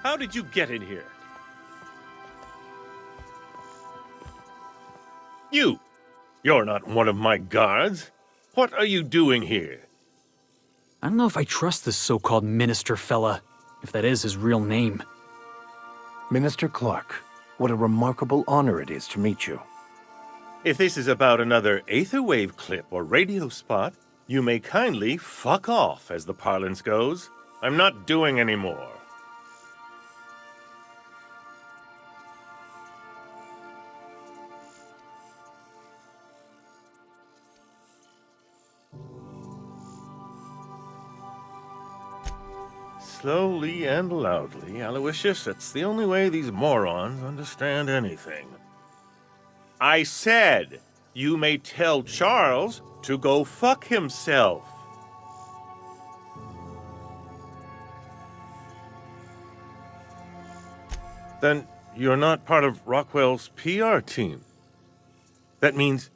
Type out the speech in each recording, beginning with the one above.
How did you get in here? You're not one of my guards. What are you doing here? I don't know if I trust this so-called minister fella, if that is his real name. Minister Clark, what a remarkable honor it is to meet you. If this is about another Aetherwave clip or radio spot, you may kindly fuck off, as the parlance goes. I'm not doing any more. Slowly and loudly, Aloysius, that's the only way these morons understand anything. I said, you may tell Charles to go fuck himself. Then you're not part of Rockwell's PR team. That means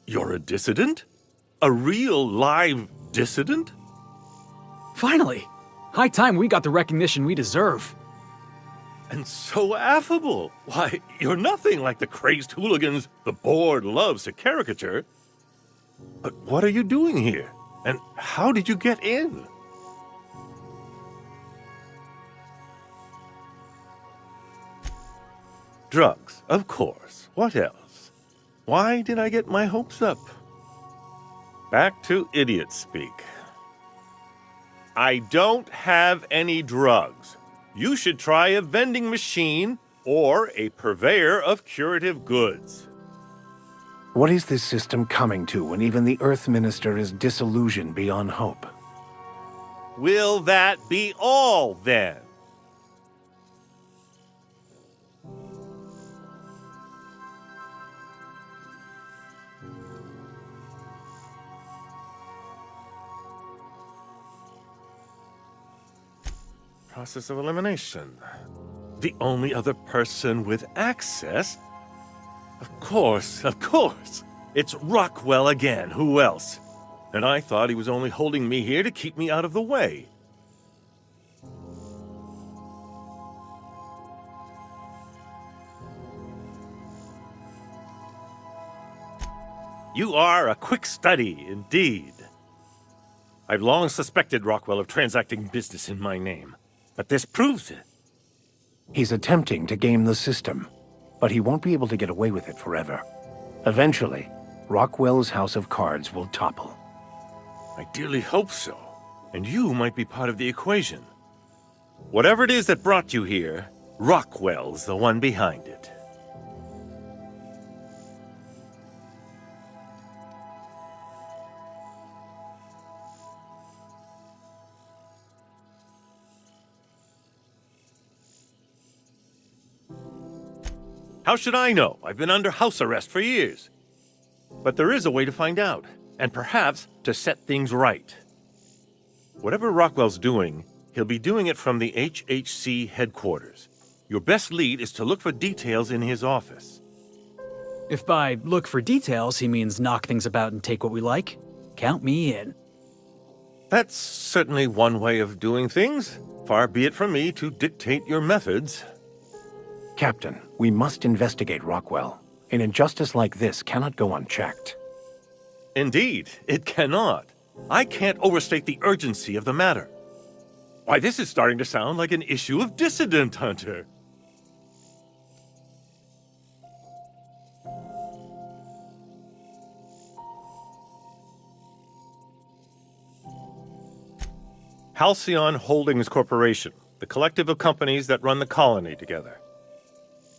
you're a dissident? A real live dissident? Finally! High time we got the recognition we deserve. And so affable. Why, you're nothing like the crazed hooligans the board loves to caricature. But what are you doing here? And how did you get in? Drugs, of course. What else? Why did I get my hopes up? Back to idiot speak. I don't have any drugs. You should try a vending machine or a purveyor of curative goods. What is this system coming to when even the Earth Minister is disillusioned beyond hope? Will that be all, then? Process of elimination. The only other person with access? Of course. It's Rockwell again. Who else? And I thought he was only holding me here to keep me out of the way. You are a quick study, indeed. I've long suspected Rockwell of transacting business in my name, but this proves it. He's attempting to game the system, but he won't be able to get away with it forever. Eventually, Rockwell's house of cards will topple. I dearly hope so, and you might be part of the equation. Whatever it is that brought you here, Rockwell's the one behind it. How should I know? I've been under house arrest for years. But there is a way to find out, and perhaps to set things right. Whatever Rockwell's doing, he'll be doing it from the HHC headquarters. Your best lead is to look for details in his office. If by look for details he means knock things about and take what we like, count me in. That's certainly one way of doing things. Far be it from me to dictate your methods. Captain, we must investigate Rockwell. An injustice like this cannot go unchecked. Indeed, it cannot. I can't overstate the urgency of the matter. Why, this is starting to sound like an issue of Dissident Hunter. Halcyon Holdings Corporation, the collective of companies that run the colony together.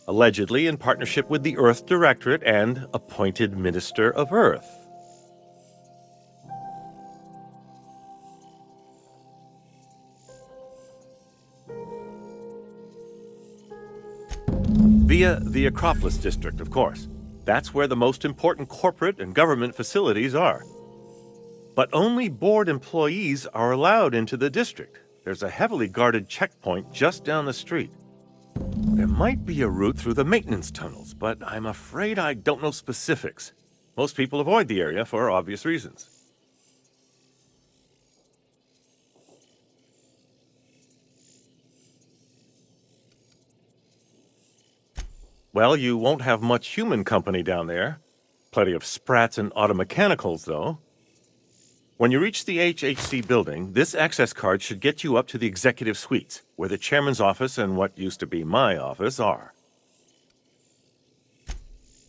Allegedly in partnership with the Earth Directorate and appointed Minister of Earth. Via the Acropolis District, of course. That's where the most important corporate and government facilities are. But only board employees are allowed into the district. There's a heavily guarded checkpoint just down the street. There might be a route through the maintenance tunnels, but I'm afraid I don't know specifics. Most people avoid the area for obvious reasons. Well, you won't have much human company down there. Plenty of sprats and automechanicals, though. When you reach the HHC building, this access card should get you up to the executive suites, where the chairman's office and what used to be my office are.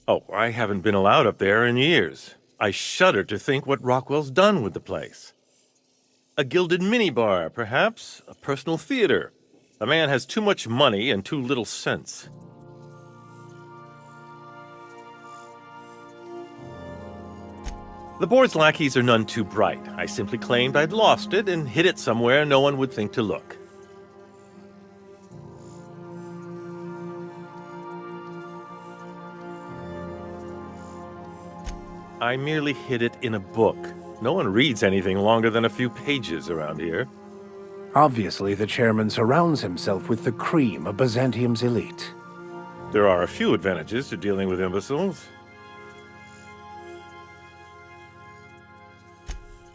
Oh, I haven't been allowed up there in years. I shudder to think what Rockwell's done with the place. A gilded minibar, perhaps? A personal theater. The man has too much money and too little sense. The board's lackeys are none too bright. I simply claimed I'd lost it and hid it somewhere no one would think to look. I merely hid it in a book. No one reads anything longer than a few pages around here. Obviously, the chairman surrounds himself with the cream of Byzantium's elite. There are a few advantages to dealing with imbeciles.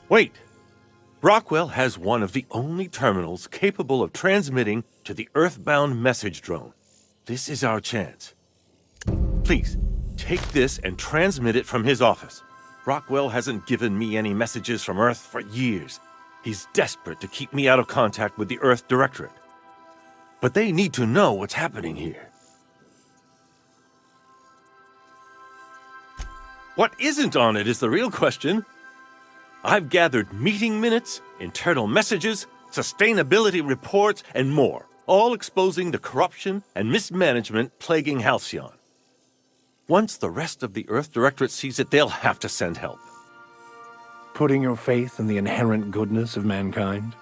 Wait! Rockwell has one of the only terminals capable of transmitting to the Earthbound message drone. This is our chance. Please, take this and transmit it from his office. Rockwell hasn't given me any messages from Earth for years. He's desperate to keep me out of contact with the Earth Directorate. But they need to know what's happening here. What isn't on it is the real question. I've gathered meeting minutes, internal messages, sustainability reports, and more, all exposing the corruption and mismanagement plaguing Halcyon. Once the rest of the Earth Directorate sees it, they'll have to send help. Putting your faith in the inherent goodness of mankind?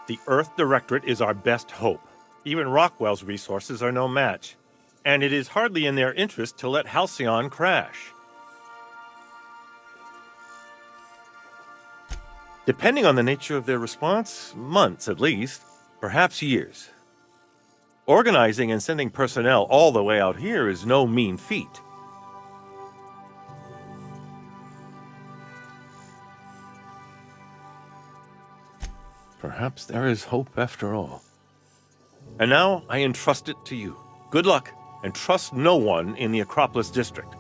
The Earth Directorate is our best hope. Even Rockwell's resources are no match. And it is hardly in their interest to let Halcyon crash. Depending on the nature of their response, months at least, perhaps years. Organizing and sending personnel all the way out here is no mean feat. Perhaps there is hope after all. And now I entrust it to you. Good luck, and trust no one in the Acropolis District.